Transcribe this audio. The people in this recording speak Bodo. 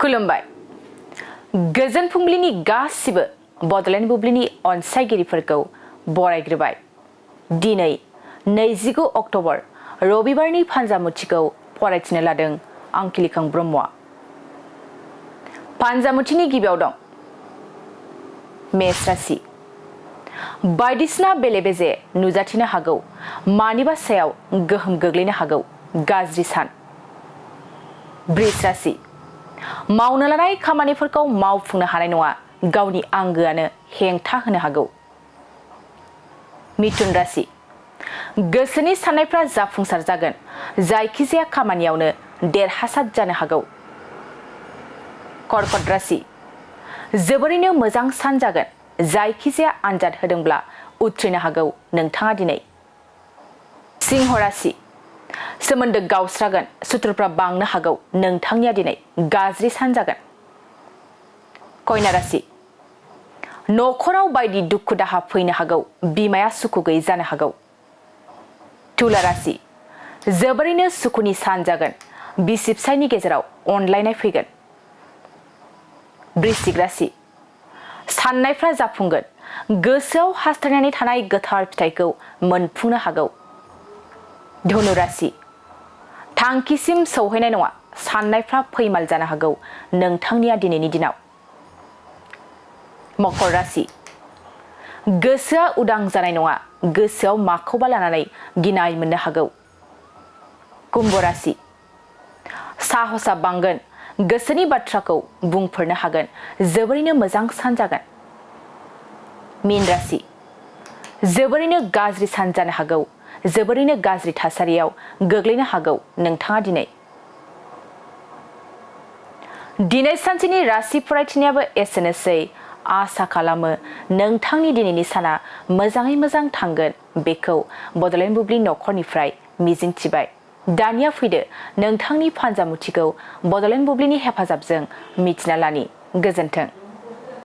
खुलुमबाय गोजोन फुंबिलिनि गासिबो बडलेण्ड बुब्लिनि अनसायगिरिफोरखौ बरायग्रोबाय। दिनै 29 अक्ट'बर रबिबारनि फानजामुथिखौ फरायथिनो लादों आं किलिखां ब्रह्मआ। फानजामुथिनि गिबियाव दं मेष राशि। बायदिसिना बेले-बेजे नुजाथिनो हागौ, मानिबा सायाव गोहोम गोग्लैनो हागौ, गाज्रि सान। वृष राशि। मावनो लानाय खामानिफोरखौ मावफुंनो हानाय नङा, गावनि आंगोआनो हेंथा होनो हागौ। मिथुन राशि। गोसोनि साननायफ्रा जाफुंसार जागोन, जायखिजाया खामानियावनो देरहासार जानो हागौ। कर्कट राशि। जोबोरैनो मोजां सान जागोन, जायखिजाया आनजाद होदोंब्ला उथ्रिनो हागौ नोंथाङा दिनै। सिंह राशि। सोमोन्दो गावस्रागोन, सुथुरफ्रा बांनो हागौ, नोंथांनिया दिनै गाज्रि सान जागोन। कन्या राशि। नखराव बायदि दुखु दाहा फैनो हागौ, बिमाया सुखु गैयै जानो हागौ। तुला राशि। जोबोरैनो सुखुनि सान जागोन, बिसि फिसायनि गेजेराव अनलायनाय फैगोन। वृश्चिक राशि। साननायफ्रा जाफुंगोन, गोसोआव हास्थायनानै थानाय गोथार फिथाइखौ मोनफुंनो हागौ। धनु राशि। थांखिसिम सौहैनाय नङा, साननायफ्रा फैमाल जानो हागौ नोंथांनिया दिनैनि दिनाव। मकर राशि। गोसोआ उदां जानाय नङा, गोसोआव माखौबा लानानै गिनाय मोननो हागौ। कुम्भ राशि। साहसआ बांगोन, गोसोनि बाथ्राखौ बुंफोरनो हागोन, जोबोरैनो मोजां सान जागोन। मीन राशि। जोबोरैनो गाज्रि सान जानो हागौ, जोबोरैनो गाज्रि थासारियाव गोग्लैनो हागौ नोंथाङा दिनै। दिनै सानसेनि राशि फरायथिनायाबो एसेनोसै। आसा खालामो नोंथांनि दिनैनि साना मोजाङै मोजां थांगोन, बेखौ बडलेण्ड बुब्लि नखरनिफ्राय मिजिंथिबाय। दानिया फैदो नोंथांनि फानजामुथिखौ बडलेण्ड बुब्लिनि हेफाजाबजों मिथिना लानि। गोजोन्थों।